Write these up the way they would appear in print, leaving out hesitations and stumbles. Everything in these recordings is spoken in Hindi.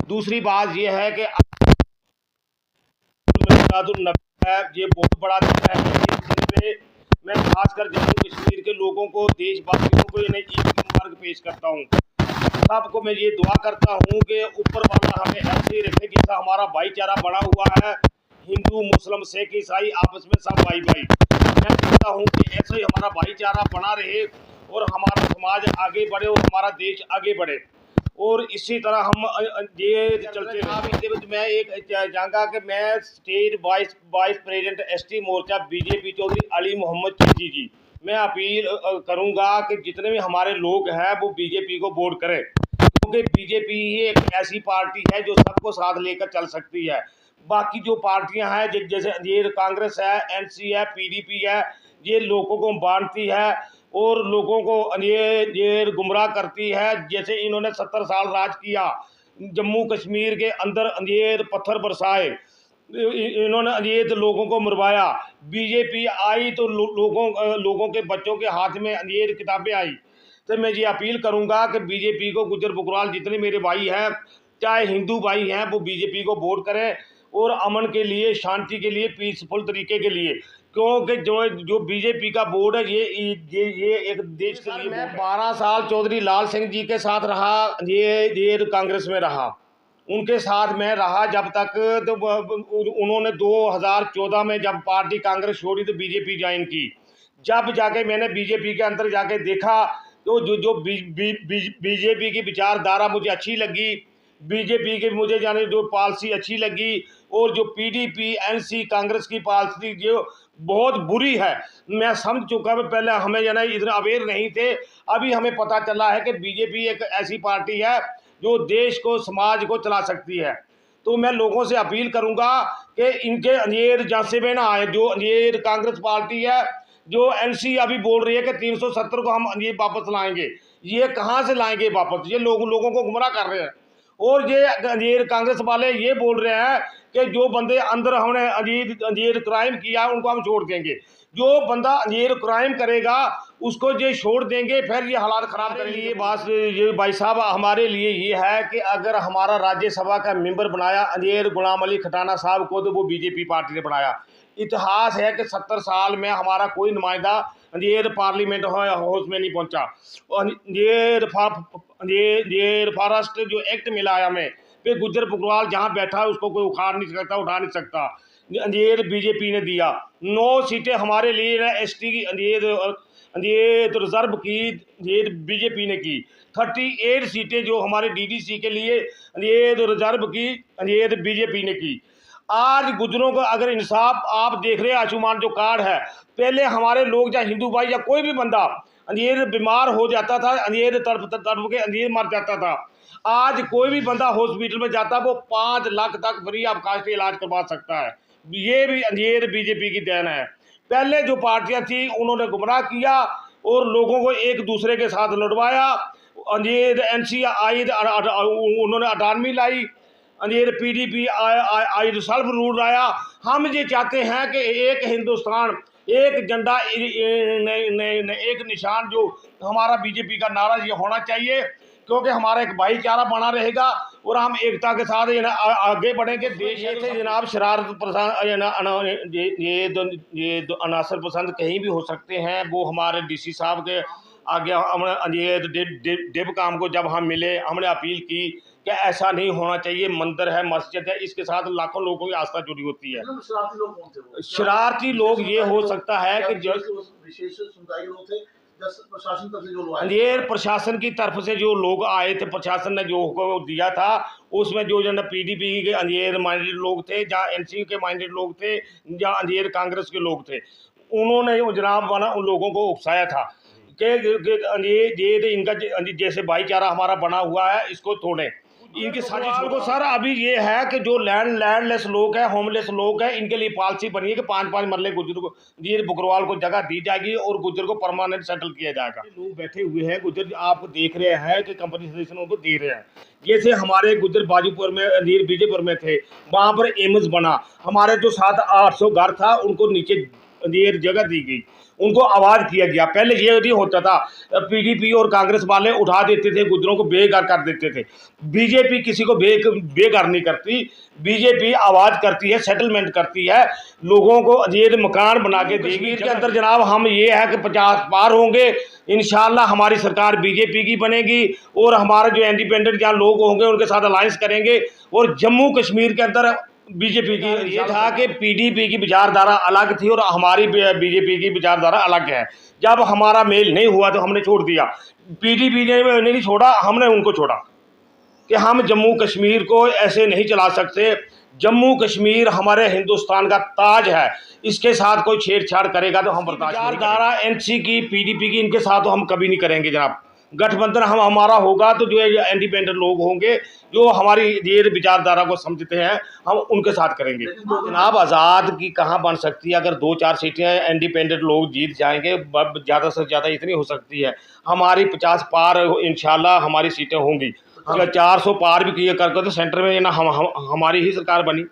दूसरी बात ये है कि है, ये बहुत बड़ा दिन है। इस दिन पे मैं खासकर जम्मू कश्मीर के लोगों को, देशवासियों को इन्हें ईद की मुबारक पेश करता हूँ। सबको मैं ये दुआ करता हूँ कि ऊपर वाला हमें ऐसे ही रखे कि हमारा भाईचारा बना हुआ है, हिंदू मुस्लिम सिख ईसाई आपस में सब भाई भाई। मैं चाहता हूँ कि ऐसे ही हमारा भाईचारा बना रहे और हमारा समाज आगे बढ़े और हमारा देश आगे बढ़े, और इसी तरह हम ये चलते रहे। मैं एक चाहूँगा कि मैं स्टेट वाइस प्रेसिडेंट एसटी मोर्चा बीजेपी चौधरी अली मोहम्मद चिश्ती जी, मैं अपील करूँगा कि जितने भी हमारे लोग हैं वो बीजेपी को वोट करें, क्योंकि बीजेपी ही एक ऐसी पार्टी है जो सबको साथ लेकर चल सकती है। बाकी जो पार्टियां हैं जैसे ये कांग्रेस है, एनसी है, पीडीपी है, ये लोगों को बांटती है और लोगों को ये गुमराह करती है। जैसे इन्होंने 70 साल राज किया, जम्मू कश्मीर के अंदर ये पत्थर बरसाए, इन्होंने ये तो लोगों को मरवाया। बीजेपी आई तो लोगों के बच्चों के हाथ में ये किताबें आई। तो मैं ये अपील करूंगा कि बीजेपी को, गुज्जर बकरवाल जितने मेरे भाई हैं, चाहे हिंदू भाई हैं, वो बीजेपी को वोट करें और अमन के लिए, शांति के लिए, पीसफुल तरीके के लिए, क्योंकि जो बीजेपी का बोर्ड है ये एक देश के लिए। मैं 12 साल चौधरी लाल सिंह जी के साथ रहा, ये कांग्रेस में रहा, उनके साथ मैं रहा जब तक, तो उन्होंने 2014 में जब पार्टी कांग्रेस छोड़ी तो बीजेपी ज्वाइन की। जब जाके मैंने बीजेपी के अंदर जाके देखा तो जो बीजेपी की विचारधारा मुझे अच्छी लगी, बीजेपी के मुझे जाने जो पॉलिसी अच्छी लगी, और जो पीडीपी एनसी कांग्रेस की पॉलिसी जो बहुत बुरी है, मैं समझ चुका हूँ। पहले हमें जाना इतना अवेयर नहीं थे, अभी हमें पता चला है कि बीजेपी एक ऐसी पार्टी है जो देश को, समाज को चला सकती है। तो मैं लोगों से अपील करूंगा कि इनके अंधेर जैसे में ना आए। जो अंधेर कांग्रेस पार्टी है, जो एनसी अभी बोल रही है कि 370 को हम अंधेर वापस लाएंगे, ये कहाँ से लाएंगे वापस? ये लोगों को गुमराह कर रहे हैं। और ये अंधेर कांग्रेस वाले ये बोल रहे हैं कि जो बंदे अंदर हमने अंधेर क्राइम किया है उनको हम छोड़ देंगे, जो बंदा अंधेर क्राइम करेगा उसको ये छोड़ देंगे, फिर ये हालात खराब करेंगे। ये बात ये भाई साहब हमारे लिए ये है कि अगर हमारा राज्यसभा का मेंबर बनाया अंधेर गुलाम अली खटाना साहब को, तो वो बीजेपी पार्टी ने बनाया। इतिहास है कि 70 साल में हमारा कोई नुमाइंदा अंधेर पार्लियामेंट हाउस में नहीं पहुंचा। ये फॉरेस्ट जो एक्ट मिला है हमें, पे गुज्जर बकरवाल जहाँ बैठा है उसको कोई उखाड़ नहीं सकता, उठा नहीं सकता। अंधेर बीजेपी ने दिया। 9 सीटें हमारे लिए ना एसटी की अंधेर तो रिजर्व की अंधेर बीजेपी ने की। 38 सीटें जो हमारे डीडीसी के लिए अंधेर रिजर्व की अंधेर बीजेपी ने की। आज गुजरों को अगर इंसाफ, आप देख रहे हैं आयुष्मान जो कार्ड है, पहले हमारे लोग या हिंदू भाई या कोई भी बंदा अंधेर बीमार हो जाता था, अंधेर तड़प के अंधेर मर जाता था। आज कोई भी बंदा हॉस्पिटल में जाता वो 5 लाख तक फ्री ऑफ कास्ट इलाज करवा सकता है। ये भी अंधेर बीजेपी की देन है। पहले जो पार्टियां थी उन्होंने गुमराह किया और लोगों को एक दूसरे के साथ लड़वाया। अंधेर एनसी आई, उन्होंने अटानमी लाई, अंधेर पीडीपी आई, सेल्फ रूल आया। हम ये चाहते हैं कि एक हिंदुस्तान, एक झंडा, एक निशान, जो हमारा बीजेपी का नारा ये होना चाहिए, क्योंकि हमारा एक भाईचारा बना रहेगा और हम एकता के साथ आगे बढ़ेंगे। देश से जनाब शरारत पसंद, ये अनासर पसंद कहीं भी हो सकते हैं। वो हमारे डीसी साहब के आगे हमने डिब काम को जब हम मिले, हमने अपील की कि ऐसा नहीं होना चाहिए। मंदिर है, मस्जिद है, इसके साथ लाखों लोगों की आस्था जुड़ी होती है। शरारती लोग कौन थे? शरारती लोग ये हो सकता है कि जो विशेष समुदाय के लोग थे, प्रशासन तरफ से जो लोग अंधेर प्रशासन की तरफ से जो लोग आए थे, प्रशासन ने जो दिया था उसमें जो पीडीपी के अंधेर माइंडेड लोग थे, जहाँ एनसी के माइंडेड लोग थे, जहाँ अंधेर कांग्रेस के लोग थे, उन्होंने जनाब वाला उन लोगों को उकसाया था कि ये इनका जैसे भाईचारा हमारा बना हुआ है इसको तोड़ें। इनकी साजिश को सर अभी ये है कि जो लैंडलेस लोग हैं, होमलेस लोग हैं, इनके लिए पॉलिसी बनी है कि 5-5 मरले गुज्जर को, ये बकरवाल को जगह दी जाएगी और गुज्जर को परमानेंट सेटल किया जाएगा। लोग बैठे हुए हैं गुज्जर, आप देख रहे हैं कि कंपनसेशन उनको दे रहे हैं। जैसे हमारे गुज्जर बाजूपुर में, अंधेर बीजेपुर में थे, वहाँ पर एम्स बना, हमारे जो 700-800 घर था उनको नीचे अंधेर जगह दी गई, उनको आवाज़ किया गया। पहले ये नहीं होता था, पीडीपी और कांग्रेस वाले उठा देते थे, गुजरों को बेघर कर देते थे। बीजेपी किसी को बेघर नहीं करती, बीजेपी आवाज़ करती है, सेटलमेंट करती है, लोगों को ये मकान बना के देगी। कश्मीर के अंदर जनाब हम ये है कि 50 पार होंगे, इंशाल्लाह हमारी सरकार बीजेपी की बनेगी और हमारे जो इंडिपेंडेंट जहाँ लोग होंगे उनके साथ अलायंस करेंगे। और जम्मू कश्मीर के अंदर बीजेपी की ये था कि पीडीपी की विचारधारा अलग थी और हमारी बीजेपी की विचारधारा अलग है। जब हमारा मेल नहीं हुआ तो हमने छोड़ दिया, पीडीपी ने नहीं छोड़ा, हमने उनको छोड़ा कि हम जम्मू कश्मीर को ऐसे नहीं चला सकते। जम्मू कश्मीर हमारे हिंदुस्तान का ताज है, इसके साथ कोई छेड़छाड़ करेगा तो हम बर्दाश्त नहीं करेंगे। एनसी की, पीडीपी की, इनके साथ तो हम कभी नहीं करेंगे जनाब। गठबंधन हमारा होगा तो जो इंडिपेंडेंट लोग होंगे जो हमारी ये विचारधारा को समझते हैं, हम उनके साथ करेंगे। जनाब आज़ाद की कहाँ बन सकती है? अगर 2-4 सीटें इंडिपेंडेंट लोग जीत जाएंगे, ज़्यादा से ज़्यादा इतनी हो सकती है। हमारी 50 पार इंशाल्लाह हमारी सीटें होंगी। अगर 400 पार भी किए करके तो सेंटर में ना हमारी ही सरकार बनी,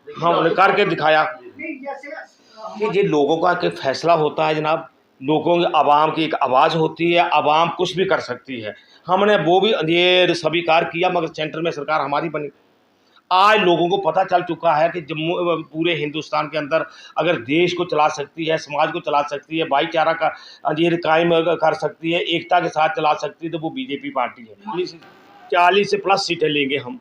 हमने करके दिखाया। कि ये लोगों का एक फैसला होता है जनाब, लोगों की, आवाम की एक आवाज़ होती है, आवाम कुछ भी कर सकती है। हमने वो भी ये स्वीकार किया, मगर सेंटर में सरकार हमारी बनी। आज लोगों को पता चल चुका है कि जम्मू पूरे हिंदुस्तान के अंदर अगर देश को चला सकती है, समाज को चला सकती है, भाईचारा का ये कायम कर सकती है, एकता के साथ चला सकती है, तो वो बीजेपी पार्टी है। 40 से प्लस सीटें लेंगे हम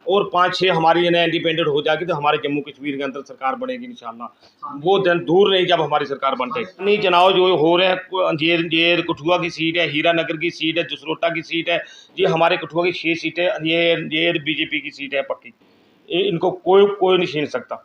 और 5-6 हमारी इंडिपेंडेंट हो जाएगी तो हमारे जम्मू कश्मीर के अंदर सरकार बनेगी इंशाल्लाह। वो दिन दूर नहीं जब हमारी सरकार बन जाएगी। नहीं, चुनाव जो हो रहे हैं, जेर कठुआ की सीट है, हीरानगर की सीट है, जसरोटा की सीट है, ये हमारे कठुआ की 6 सीटें, ये बीजेपी की सीट है पक्की। इनको कोई नहीं छीन सकता।